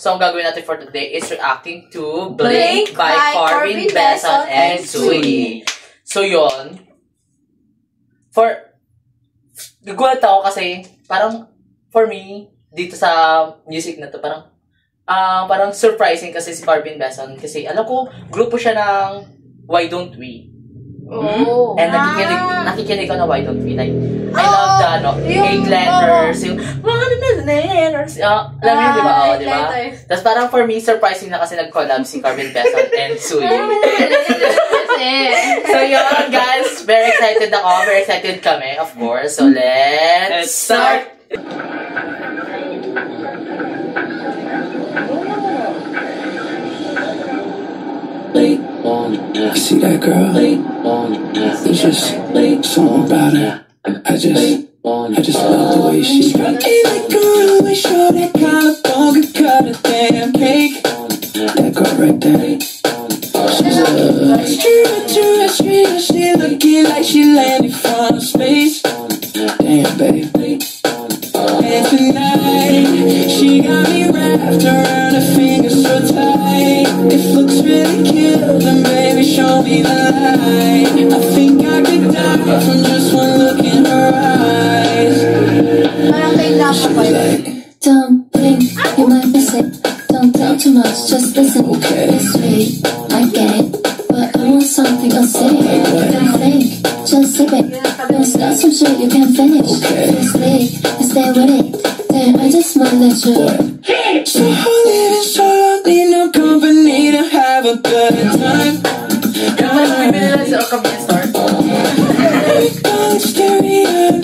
So, ang gagawin natin for today is reacting to Blink by Corbin Besson and Sui. So, yun. Nagulat ako kasi, parang, for me, dito sa music na to, parang surprising kasi si Corbin Besson. Kasi, alam ko, grupo siya ng Why Don't We? Oh. And nakikinig ko na Why Don't We. Like, I love the, 8 letters, yung, letters, alam mo yun, di ba? Oh, di ba? Tapos parang for me, surprising na kasi nag-collab si Corbin Besson and Sui. So yun, guys, very excited ako. Very excited kami, of course. So let's start! I see that girl. There's just something about her. I just love the way she like girl, we show that kind of bone could cut a damn cake. That girl right there. She's a streamer, she looking like she landed from space. Damn, babe. And tonight, she got me wrapped around her fingers so tight. It looks really cute, and baby, show me the light. I think I could die from just one look in her eyes. Don't blink, you might miss it. Don't tell too much, just listen. It's sweet, I get it, but I want something acidic. Don't think, just sip it. Don't start some shit you can't finish. Just lick, and stay with it. Then I just might let you. So living so lonely, no company to have a good time. I'm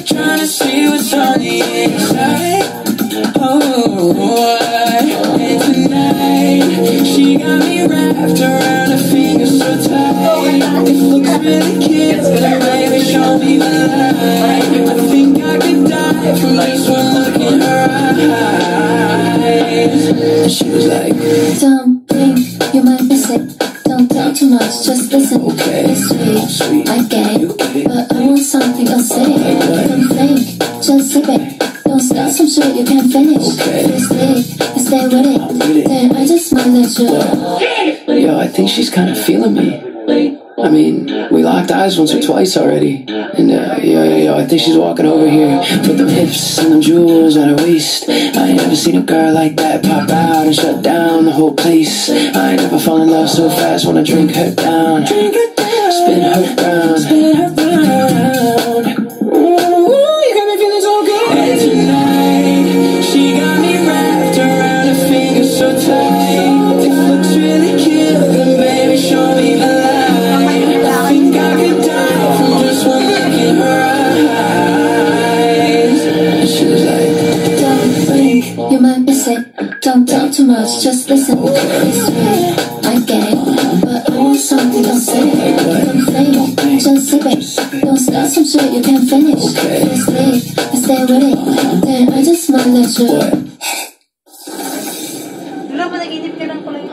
trying to see what's on the inside. Oh, and tonight she got me wrapped around her fingers so tight. It looks really cute, but baby, show me the light. I think I could die from just one look in her eyes. And she was like, don't blink, you might miss it. Don't tell too much, just listen. It's sweet, I get it, but I want something acidic. Don't think, just sip it. Don't start some shit you can't finish. Just lick, and stay with it. Then I just might let you. yo, I think she's kind of feeling me. I mean, we locked eyes once or twice already. And yo, I think she's walking over here with them hips and them jewels on her waist. I ain't never seen a girl like that pop out and shut down the whole place. I ain't never fall in love so fast, wanna drink her down. Spin her round. Ooh, you got me feeling so good. And tonight, she got me wrapped around her fingers so tight. It looks really cute, and baby, show me the light. I think I could die from just one look in her eyes. And she was like, don't blink, you might miss it. Don't tell too much, just listen. It's sweet, I get it, but I want something acidic. Don't think, just sip it. Don't start some shit you can't finish. Just lick, and stay with it. Then I just might let you. Wala, panaginip ka lang pala yun.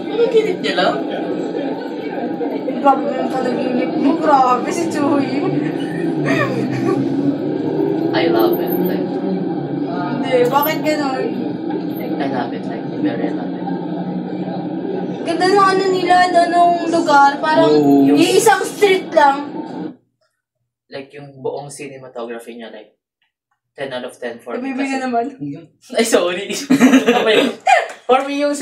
Panaginip niya lang? Grabe yung panaginip mo. Grabe si Chuy. I love it. Like, Hindi, bakit gano'n? I love it. Like, very love it. Ganda ng ano nila, nung lugar. Parang yung isang street lang. Like, yung buong cinematography niya, like, 10 out of 10 for me. Nabibigyan naman. Ay, sorry. For me, yung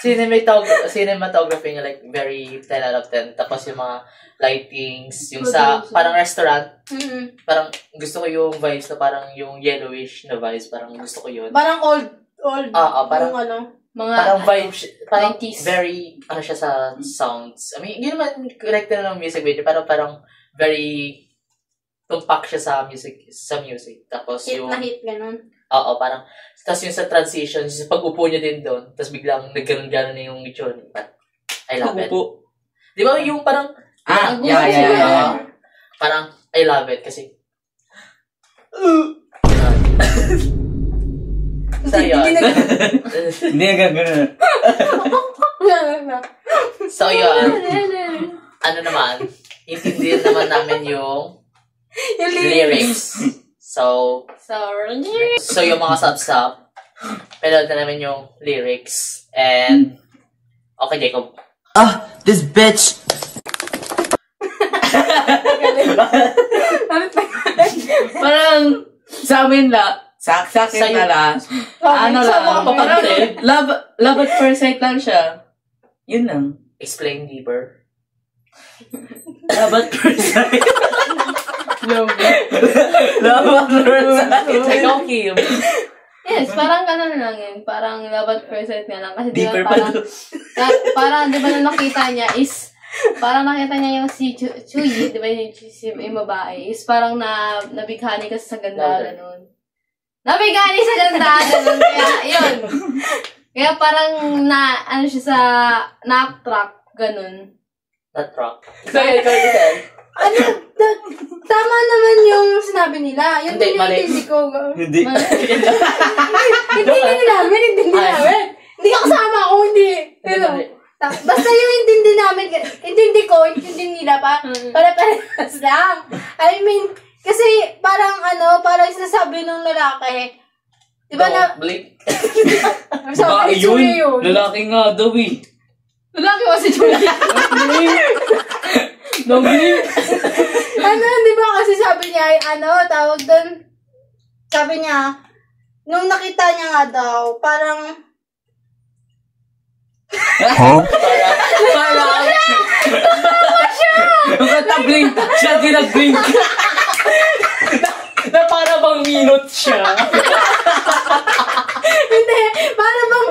cinematography niya, like, very 10 out of 10. Tapos yung mga lightings, yung sa, parang restaurant, parang gusto ko yung vibes na parang yung yellowish na vibes. Parang gusto ko yun. Parang old. Parang, yung ano, mga parang vibes, parang 90s. very, ano siya sa sounds. I mean, hindi naman correct na ng music video, parang very tumpak siya sa music. Tapos hit yung na hit, ganun. oo, parang tapos yung sa transition, yung pag-upo niya din doon, tapos biglang nagkaroon na yung itsura niya. I love it. Di ba yung parang yeah. Parang I love it kasi so yun. Hindi nga gano'n. So yun. Ano naman, intindihan naman namin yung lyrics. So yung mga sub-sub, Pero na namin yung lyrics. And, okay, Jacob. This bitch! Parang, sa amin sa akin na lang. Ano lang, parang love at first sight lang siya. Yun lang. Explain deeper. Love at first sight. Love at first sight. Ikaw, Kim. Yes, parang gano'n lang yun. Parang love at first sight nga lang. Kasi Deeper diba pa parang diba na nakita niya is, parang nakita niya yung si Chuyi, diba yung babae, is parang nabighani kasi sa ganda, gano'n. Nabighani sa ganda, gano'n. Kaya, yun. Kaya parang ano siya sa, na-track, gano'n. Na-track. So, ikaw, Tama naman yung sinabi nila. Yun din yung hindi ko. Hindi. Hindi namin. Hindi ka kasama ako, hindi. Pero, basta yung intindi ko, intindi nila pa, para-parehas lang. I mean, kasi parang sinasabi ng lalaki, diba na, Blake. Babae yun. Lalaki nga daw eh. lalaki ko si Julia. No, Blake. Di ba kasi sabi niya, tawag doon, sabi niya, nung nakita niya nga daw, parang, Parang, yung kata-blink, siya ginag-blink. na para bang minot siya. hindi, para bang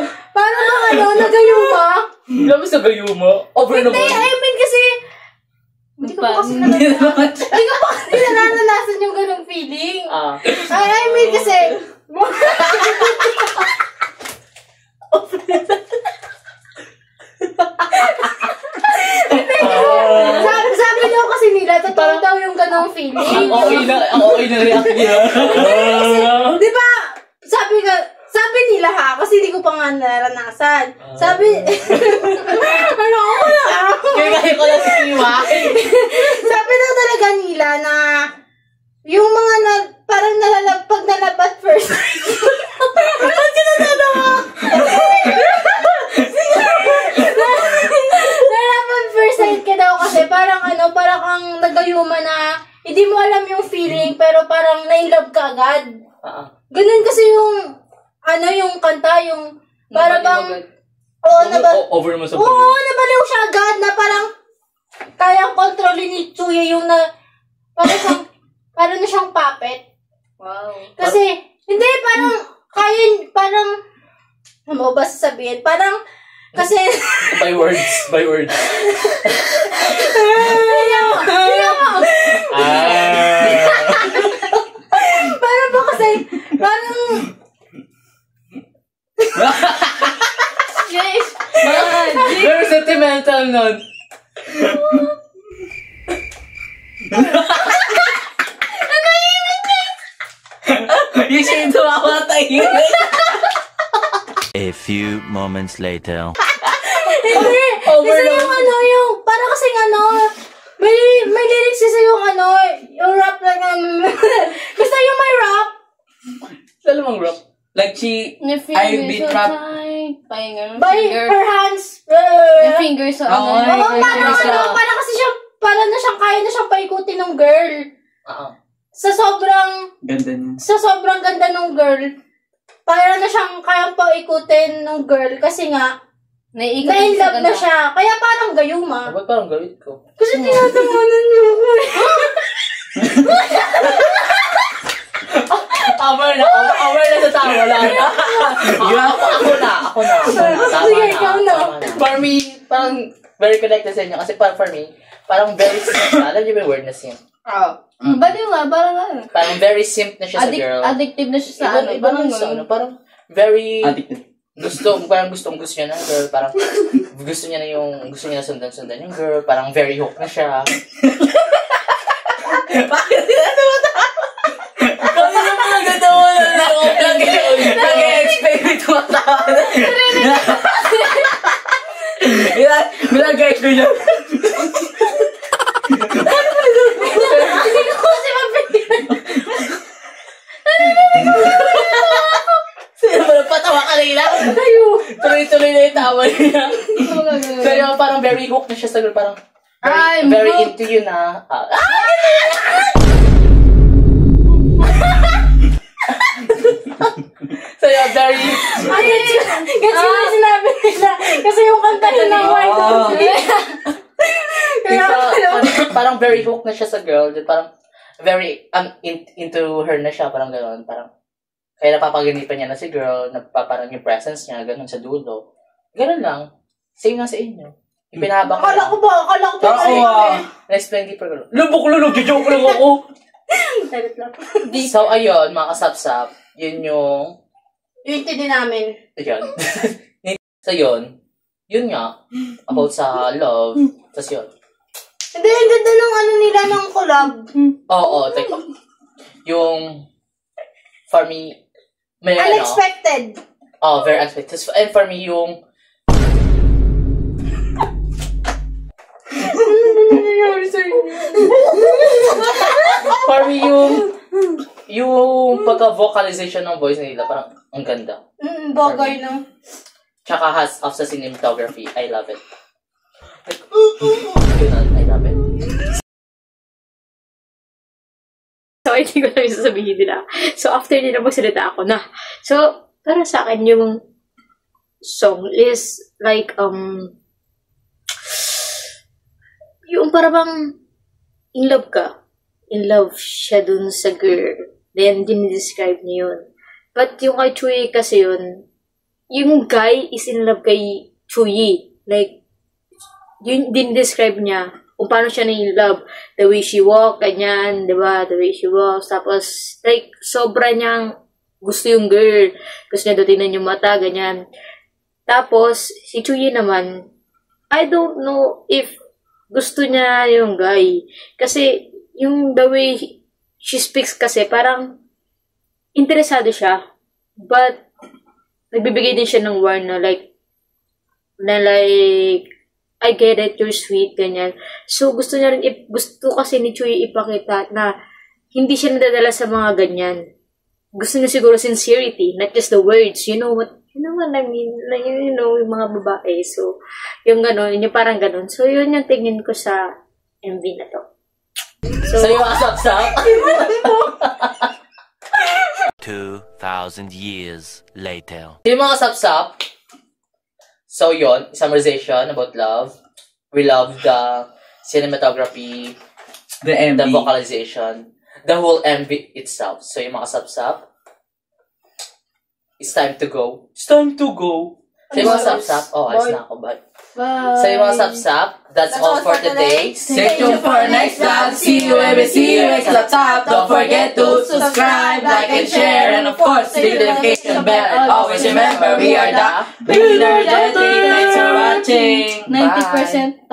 nagayuma. Alam mo sa gayuma? Over na ba? Hindi, I mean kasi, hindi ko pa kasi naranasan yung ganong feeling. I mean kasi, sabi daw kasi nila, totoo daw yung ganong feeling. Ang okay na react niya. Di ba, sabi nila kasi hindi ko pa nga naranasan. Sabi, Kaya ko lang si Kiwa. sabi daw talaga nila na, yung mga parang pag nalabat first. Ba't sinasadawa? Nalabat first sight ka daw kasi parang kang nagayuma na hindi mo alam yung feeling pero parang na-inlove ka agad. Ganun kasi yung yung kanta, yung para bang over mo sa nabaliw siya agad na parang kayang kontrolin ni Chuya yung parang na siyang puppet. Wow. Kasi, hindi, parang, ano mo ba sasabihin? Parang, kasi, By words. parang po kasi, parang, yes, Very sentimental nun. Yung siya yung tumawa tahimik. A few moments later. hindi, kasi yung parang kasing may lyrics kasi yung rap lang, basta yung may rap. Lalo mong rock. Like I beat rap. By her hands. Yung fingers sa Parang kasi siya, parang na siyang kaya na siyang paikutin ng girl. Sa sobrang ganda ng girl, parang na siyang kayang paikutin ng girl kasi nga, na-in-love na siya. Kaya parang gayuma. Ba't parang gawin ko? Kasi tinatawanan niyo ako eh. Aware na sa tawa lang. Ako na. Sige, ikaw na. For me, parang very connected sa inyo. Kasi for me, parang very simp. Alam niyo ba yung word na simp? Ba't yung nga? Parang very simp na siya sa girl. Addictive na siya sa Parang very... Addictive. Parang gustong niya ng girl. Parang gusto niya na sundan yung girl. Parang very hook na siya. Bakit sila tumatawa? Kami na mga gatawa na nag-expect may tumatawa. Nag-expect niya. Hindi ko kasi mapigyan. Sino ba patawa ka lang tuloy na yung tawa niya. Pero parang very hooked na siya sa girl. Parang very into you na. So yeah, very... Kasi yung sinabi nila. Kasi yung kanta nila White Dog parang very hooked na siya sa girl. Parang very into her na siya. Parang gano'n. Parang kaya napapaginipan niya na si girl. Parang yung presence niya. Gano'n sa dulo. Gano'n lang. Same nga sa inyo. Ipinahabang Akala ko ba? Na-explain di per girl. Lubok, joke lang ako. So, ayun, mga kasapsap. Yun yung... Yung din namin. Yun. So, yun nga. About sa love. Tapos yun. Hindi, ang ganda ng nila ng collab. Oo, teka. Yung... For me... May unexpected. Very unexpected. And for me, yung... For me, yung pagka-vocalization ng voice nila, parang ang ganda. Bagay na. Tsaka hats off sa cinematography. I love it. Like, I love it. So, hindi ko lang sasabihin nila. So, after nila magsalita ako na. So, para sa akin, yung song is like, yung parang in love ka. In love siya dun sa girl. Then, dinidescribe niya yun. But yung kay Chuyi kasi yun, yung guy is in love kay Chuyi. Like, yun dinidescribe niya kung paano siya na in love. The way she walk, ganyan, diba? The way she walks. Tapos, like, sobra niyang gusto yung girl. Gusto niya tingnan yung mata, ganyan. Tapos, si Chuyi naman, I don't know if gusto niya yung guy. Kasi, yung the way she speaks kasi, parang interesado siya. But, nagbibigay din siya ng warn na like, I get it, you're sweet, ganyan. So, gusto niya rin, gusto kasi ni Chuyi ipakita na hindi siya nadadala sa mga ganyan. Gusto niya siguro sincerity, not just the words. You know what I mean? You know, yung mga babae. So, yung gano'n, yung parang gano'n. So, yun yung tingin ko sa MV na to. So yung asap-sap? 2,000 years later. Yung mga asap-sap, so yun, summarization about love. We love the cinematography, the MV, the vocalization, the whole MV itself. So yung mga asap-sap, it's time to go. It's time to go. So yung mga asap-sap, ayos na ako, bye. Bye. So yung mga asap-sap, that's all for today. Stay tuned for our next vlog. See you next laptop. Don't forget to subscribe, like, and share. And of course, hit the notification bell. And always remember, we are the Energetic. Thanks for watching. 90%